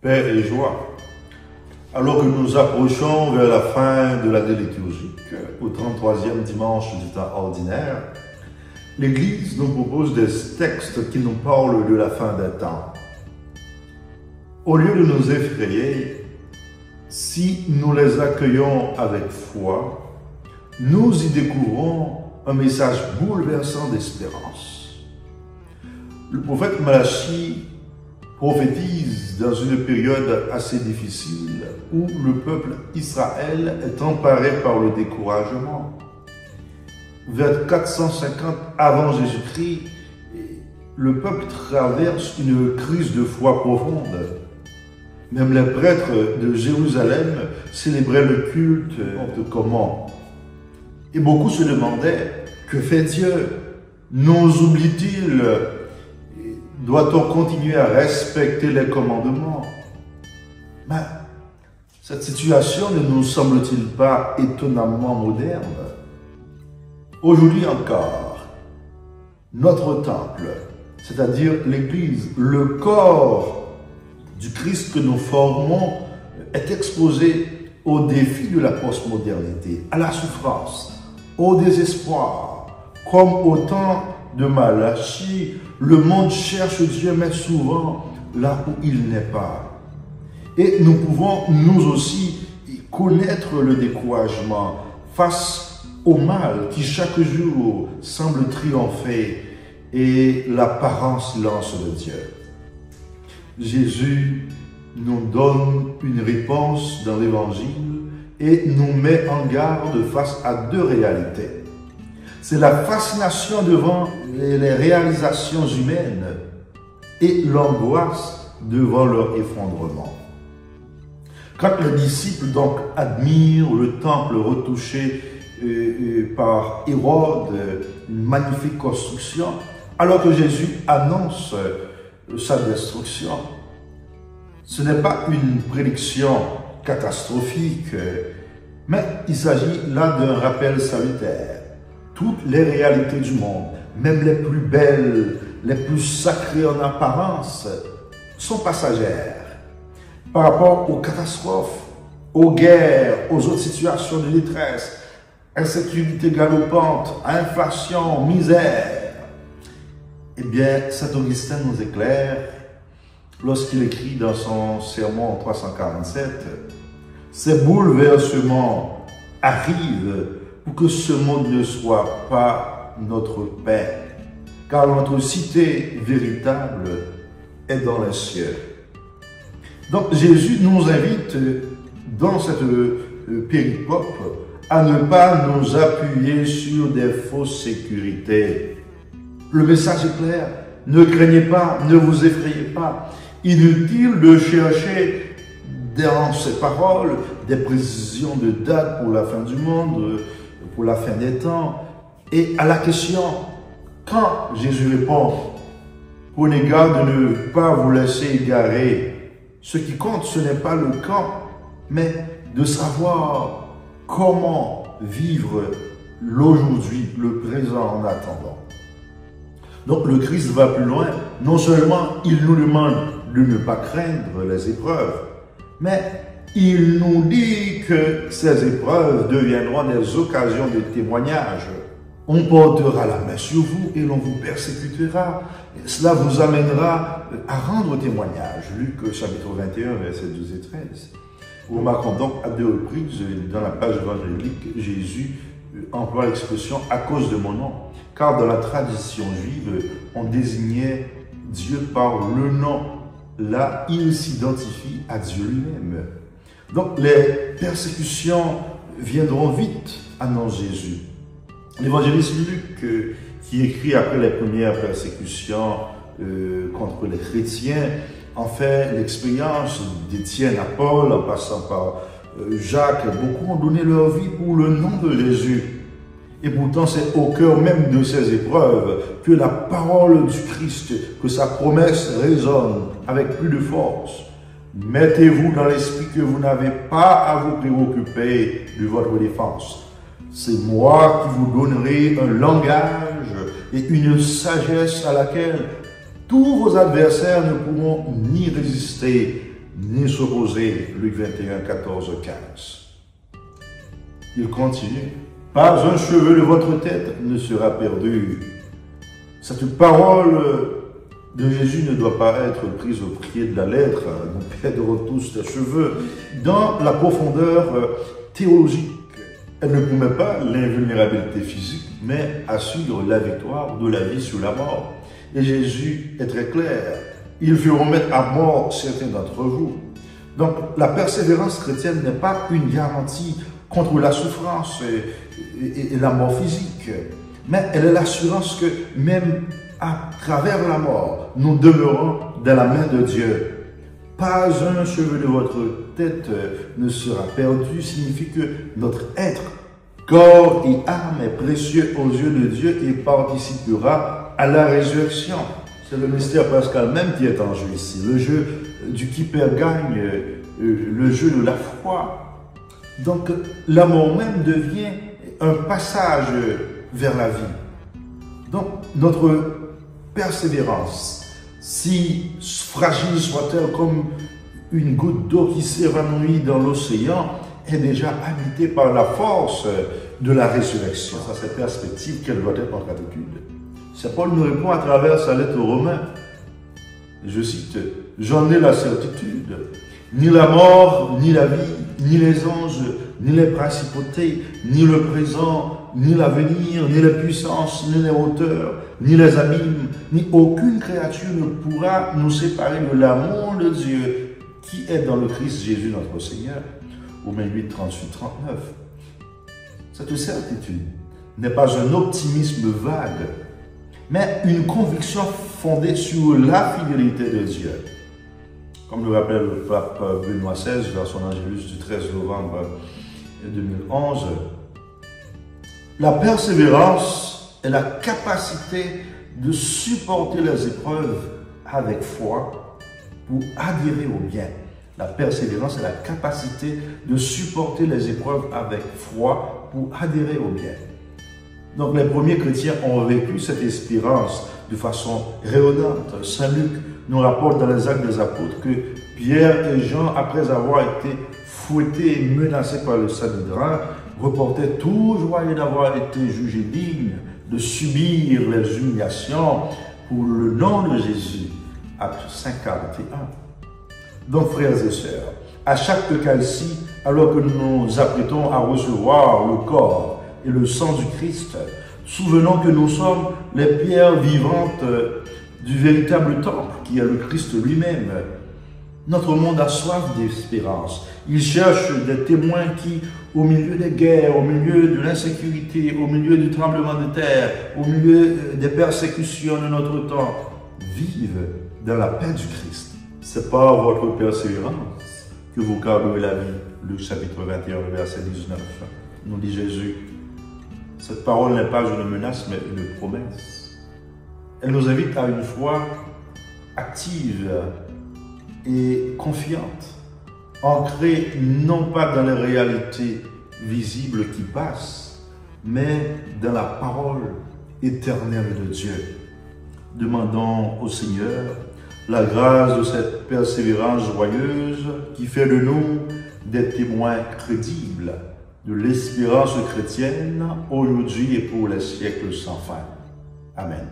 Paix et joie. Alors que nous approchons vers la fin de l'année liturgique, au 33e dimanche du temps ordinaire, l'Église nous propose des textes qui nous parlent de la fin des temps. Au lieu de nous effrayer, si nous les accueillons avec foi, nous y découvrons un message bouleversant d'espérance. Le prophète Malachie prophétise dans une période assez difficile où le peuple Israël est emparé par le découragement. Vers 450 avant Jésus-Christ, le peuple traverse une crise de foi profonde. Même les prêtres de Jérusalem célébraient le culte comment. Et beaucoup se demandaient, que fait Dieu? Nous oublie-t-il? Doit-on continuer à respecter les commandements? Mais cette situation ne nous semble-t-il pas étonnamment moderne? Aujourd'hui encore, notre temple, c'est-à-dire l'Église, le corps du Christ que nous formons, est exposé au défi de la postmodernité, à la souffrance, au désespoir. Comme au temps de Malachie, le monde cherche Dieu, mais souvent là où il n'est pas. Et nous pouvons, nous aussi, connaître le découragement face au mal qui chaque jour semble triompher et l'apparent silence de Dieu. Jésus nous donne une réponse dans l'Évangile et nous met en garde face à deux réalités. C'est la fascination devant les réalisations humaines et l'angoisse devant leur effondrement. Quand les disciples donc admirent le temple retouché par Hérode, une magnifique construction, alors que Jésus annonce sa destruction, ce n'est pas une prédiction catastrophique, mais il s'agit là d'un rappel salutaire. Toutes les réalités du monde, même les plus belles, les plus sacrées en apparence, sont passagères. Par rapport aux catastrophes, aux guerres, aux autres situations de détresse, insécurité galopante, inflation, misère, eh bien, saint Augustin nous éclaire lorsqu'il écrit dans son sermon 347, « Ces bouleversements arrivent pour que ce monde ne soit pas notre paix, car notre cité véritable est dans les cieux. » Donc Jésus nous invite dans cette péricope à ne pas nous appuyer sur des fausses sécurités. Le message est clair, ne craignez pas, ne vous effrayez pas. Inutile de chercher dans ces paroles des précisions de date pour la fin du monde, pour la fin des temps. Et à la question, quand Jésus répond, prenez garde de ne pas vous laisser égarer. Ce qui compte, ce n'est pas le quand, mais de savoir comment vivre l'aujourd'hui, le présent en attendant. Donc le Christ va plus loin. Non seulement il nous demande de ne pas craindre les épreuves, mais il nous dit que ces épreuves deviendront des occasions de témoignage. On portera la main sur vous et l'on vous persécutera. Et cela vous amènera à rendre témoignage. Luc chapitre 21, versets 12 et 13. Remarquons donc à deux reprises dans la page évangélique, Jésus emploie l'expression « à cause de mon nom ». Car dans la tradition juive, on désignait Dieu par le nom. Là, il s'identifie à Dieu lui-même. Donc les persécutions viendront vite, annonce Jésus. L'évangéliste Luc, qui écrit après les premières persécutions contre les chrétiens, en fait l'expérience d'Étienne à Paul, en passant par Jacques. Beaucoup ont donné leur vie pour le nom de Jésus. Et pourtant, c'est au cœur même de ces épreuves que la parole du Christ, que sa promesse résonne avec plus de force. Mettez-vous dans l'esprit que vous n'avez pas à vous préoccuper de votre défense. C'est moi qui vous donnerai un langage et une sagesse à laquelle tous vos adversaires ne pourront ni résister, ni s'opposer. Luc 21, 14, 15. Il continue. Pas un cheveu de votre tête ne sera perdu. Cette parole de Jésus ne doit pas être prise au pied de la lettre. Nous perdrons tous des cheveux. Dans la profondeur théologique, elle ne promet pas l'invulnérabilité physique, mais assure la victoire de la vie sur la mort. Et Jésus est très clair. Ils feront mettre à mort certains d'entre vous. Donc, la persévérance chrétienne n'est pas une garantie contre la souffrance et la mort physique, mais elle est l'assurance que même à travers la mort, nous demeurons dans la main de Dieu. Pas un cheveu de votre tête ne sera perdu, signifie que notre être, corps et âme est précieux aux yeux de Dieu et participera à la résurrection. C'est le mystère pascal même qui est en jeu ici. Le jeu du qui perd gagne, le jeu de la foi. Donc, la mort même devient un passage vers la vie. Donc, notre persévérance, si fragile soit-elle comme une goutte d'eau qui s'évanouit dans l'océan, est déjà habitée par la force de la résurrection. C'est à cette perspective qu'elle doit être notre attitude. Saint Paul nous répond à travers sa lettre aux Romains. Je cite, « J'en ai la certitude, ni la mort, ni la vie, ni les anges, ni les principautés, ni le présent, ni l'avenir, ni les puissances, ni les hauteurs, ni les abîmes, ni aucune créature ne pourra nous séparer de l'amour de Dieu qui est dans le Christ Jésus notre Seigneur. » Romains 8, 38, 39. Cette certitude n'est pas un optimisme vague, mais une conviction fondée sur la fidélité de Dieu. Comme le rappelle le pape Benoît XVI dans son Angélus du 13 novembre 2011, la persévérance est la capacité de supporter les épreuves avec foi pour adhérer au bien. La persévérance est la capacité de supporter les épreuves avec foi pour adhérer au bien. Donc les premiers chrétiens ont vécu cette espérance de façon rayonnante. Saint Luc nous rapporte dans les Actes des Apôtres que Pierre et Jean, après avoir été fouettés et menacés par le Sanhédrin, reportaient toujours d'avoir été jugés dignes de subir les humiliations pour le nom de Jésus. Acte 5, 41. Donc, frères et sœurs, à chaque Eucharistie, alors que nous nous apprêtons à recevoir le corps et le sang du Christ, souvenons que nous sommes les pierres vivantes du véritable temple qui est le Christ lui-même. Notre monde a soif d'espérance. Il cherche des témoins qui, au milieu des guerres, au milieu de l'insécurité, au milieu du tremblement de terre, au milieu des persécutions de notre temps, vivent dans la paix du Christ. C'est par votre persévérance que vous garderez la vie. Luc chapitre 21, verset 19. Nous dit Jésus. Cette parole n'est pas une menace, mais une promesse. Elle nous invite à une foi active et confiante, ancrée non pas dans les réalités visibles qui passent, mais dans la parole éternelle de Dieu. Demandons au Seigneur la grâce de cette persévérance joyeuse qui fait de nous des témoins crédibles de l'espérance chrétienne aujourd'hui et pour les siècles sans fin. Amen.